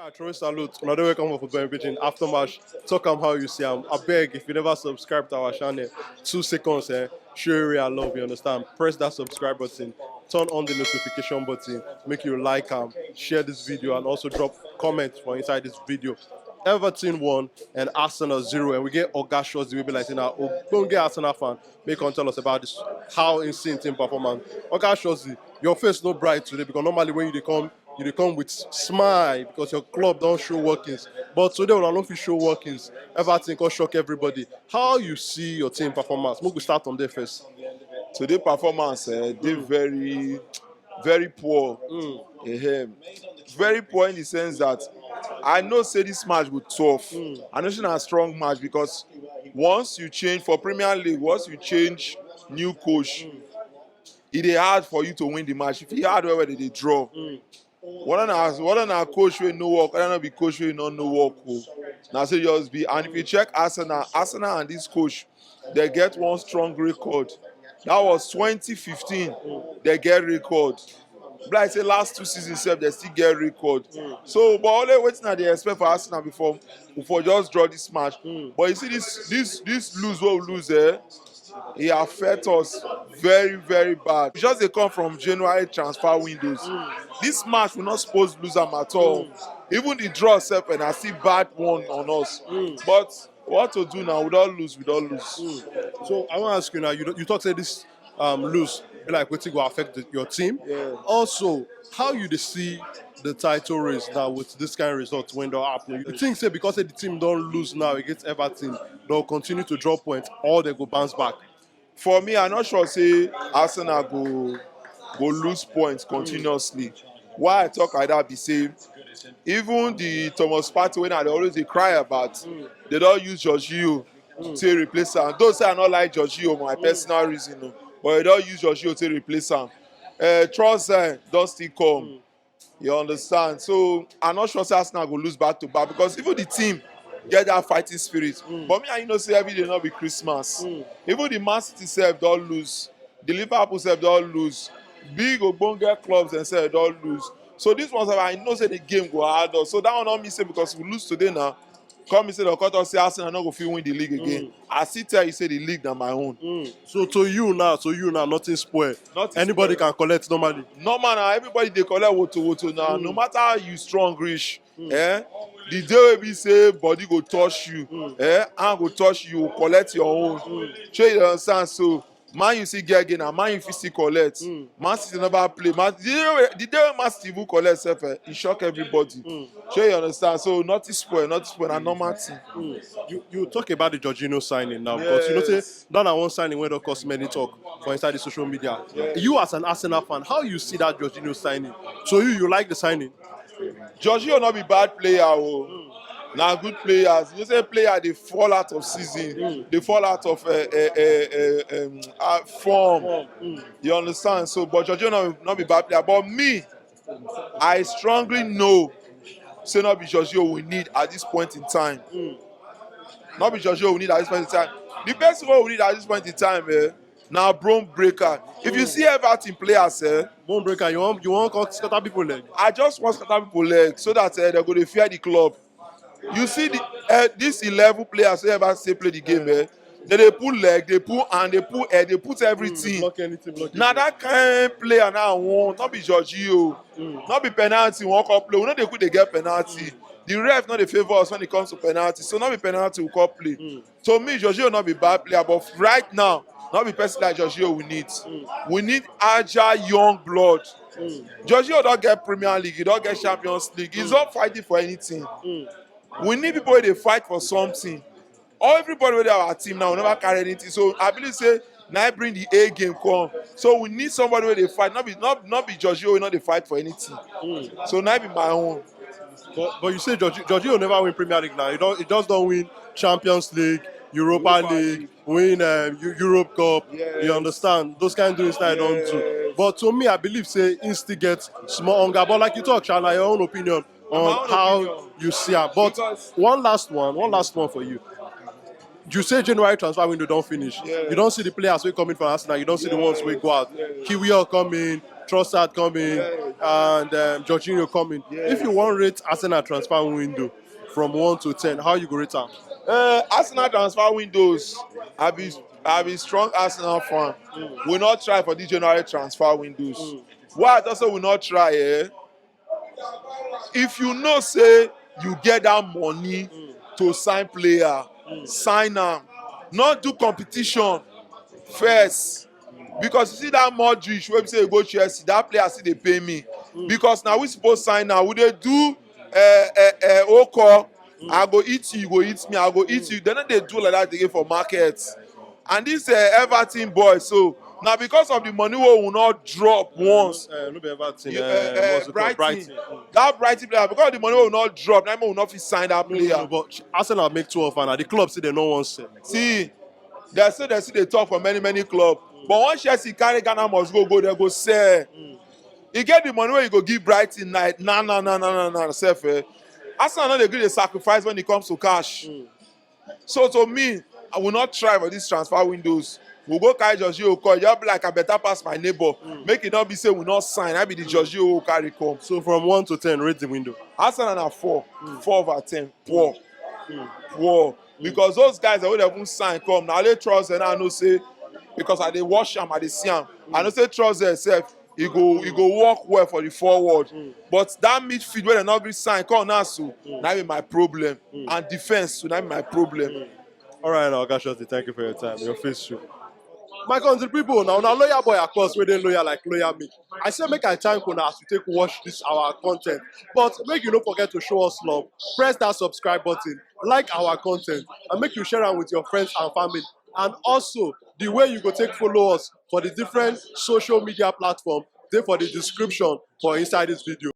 Yeah, Troy salute. Another welcome for football Pidgin. After match, talk how you see I beg if you never subscribe to our channel, 2 seconds, show you real love, you understand? Press that subscribe button, turn on the notification button, make you like share this video, and also drop comments for inside this video. Everton 1 and Arsenal 0, and we get Oga Shots, we be like, now, don't get Arsenal fan. Make on tell us about this, how insane team performance. Oga Shots, your face no bright today because normally when you dey come with smile because your club don't show workings. But today when I don't show workings, Everton can shock everybody. How you see your team performance? Make we start on there first. Today performance, they very poor. Very poor in the sense that I know say this match go tough. I know it's a strong match because once you change for Premier League, once you change new coach, it is hard for you to win the match. If you hard where they draw. What on our coach will no work, I don't know be coach will not no work. Now say just be, and if you check Arsenal and this coach, they get one strong record. That was 2015. They get record. But I say last 2 seasons, they still get record. So, but only waiting that they expect for Arsenal before just draw this match. But you see this lose what we lose there, it affect us very bad. Just they come from January transfer windows. This match we're not supposed to lose them at all. Even the draw itself and I see bad one on us. But what to do now? We don't lose. So I want to ask you now, you talk say this lose, be like what will affect your team. Yeah. Also, how you dey see the title race now with this kind of results when they happen? You think say because the team don't lose now against Everton, they'll continue to drop points or they go bounce back? For me, I'm not sure say Arsenal go lose points continuously. Why I talk like that be say even the Thomas Partey when I always dey cry about, they don't use Jorginho to replace am. Those say I not like Jorginho for my personal reason, but they don't use Jorginho to replace am. Trossard don still come. You understand? So I'm not sure say Arsenal go lose back to back because even the team get that fighting spirit. But me and you know say every day not be Christmas. Even the Man City self don't lose. The Liverpool self don't lose. Big ogbonge clubs themselves don't lose. So this one I know say the game go hard us. So that one not me say because we lose today now. Come me say the cut us say Arsenal not go fit win the league again. I still tell you say the league na my own. So to you now, nothing spoil. Anybody can collect normally. No man, everybody they collect woto now. No matter how you strong reach, the day we say body go touch you, hand go touch you, collect your own. Sure you understand? So man you see get again, and man you fit still collect. Man City never play. Man, the day Man City even collect self, it shock everybody. Sure you understand? So nothing spoil, a normal thing. You talk about the Jorginho signing now because you know Yes. say that one signing where don't cost many talk for inside the social media. You as an Arsenal fan, how you see that Jorginho signing? So you like the signing? Jorginho not be bad player, now good players. You say player they fall out of season, they fall out of form. You understand? So, but Jorginho not be bad player. But me, I strongly know, say not be Jorginho we need at this point in time. Not be Jorginho we need at this point in time. The best one we need at this point in time, now bone breaker. If you see Everton players, Bone breaker, you want scatter people leg? I just want scatter people leg so that they're going to fear the club. You see these 11 players who ever say play the game, they pull leg, they pull hand, they pull head, they put everything. Block anything, block Now that kind of player now won, not be Jorginho, not be penalty, walk up play. We know they get penalty. The ref not the favor us when it comes to penalty, so not be penalty we call play. So me, Jorginho not be bad player, but right now, not be person like Jorginho we need. We need agile young blood. Jorginho don't get Premier League, he don't get Champions League. He's not fighting for anything. We need people where they fight for something. All everybody with our team now will never carry anything. So I believe say now bring the A game come. So we need somebody where they fight. Not be Jorginho, not they fight for anything. So now be my own. But you say Jorginho will never win Premier League now. He just don't win Champions League, Europa League, win Europe Cup. Yes. You understand? Those kind of doings that I don't do. But to me, I believe say he still get small hunger. But like you talk, Shana, your own opinion on how you see it. But Because- one last one for you. You say January transfer window don't finish. Yeah. You don't see the players who come in from Arsenal. You don't see the ones who go out. Kiwior come in, Trossard coming, and Jorginho coming. If you want rate Arsenal transfer window from 1 to 10, how you go rate am? Arsenal transfer windows. I be strong Arsenal fan. We not try for this January transfer windows. Why I also will not try? If you know say you get that money to sign player, sign am. Not do competition first. Because you see that Modric wey be say you go Chelsea, that player still dey pay me. Because na we suppose sign am. We dey do oko. I go eat you, you go eat me. I go eat you. They no dey do like that again for market. And this Everton boy, so na because of the money wey we not drop once. No be Everton, what's it called? Brighton. That Brighton player, because of the money wey we not drop, na we not fit sign that player. No, but Arsenal make 12 and the club say they no want sell. See, they still dey talk for many clubs. But once Chelsea carry Ghana must go, they go sell. You get the money wey you go give Brighton night. Nah, sef. Arsenal no dey gree dey sacrifice when it comes to cash. So to me, I will not try for these transfer windows. We go carry Jorginho call. You be like I better pass my neighbor. Make it not be say we not sign. I be the Jorginho carry come. So from 1 to 10, rate the window. Arsenal na 4. 4 over 10. Poor. Poor. Because those guys that would even sign come. Now they trust and I know say because I dey watch am, I dey see am. I know say trust itself. He go work well for the forward. But that midfield where they not be sign come now so that be my problem. And defense so that be my problem. All right, now, Gashoti, thank you for your time. Your face shoot. My country people, now lawyer boy, of course, we dey lawyer like lawyer me. I say make I thank una as you take watch this our content. But make you don't forget to show us love. Press that subscribe button, like our content, and make you share am with your friends and family. And also, the way you go take follow us for the different social media platforms, they for the description for inside this video.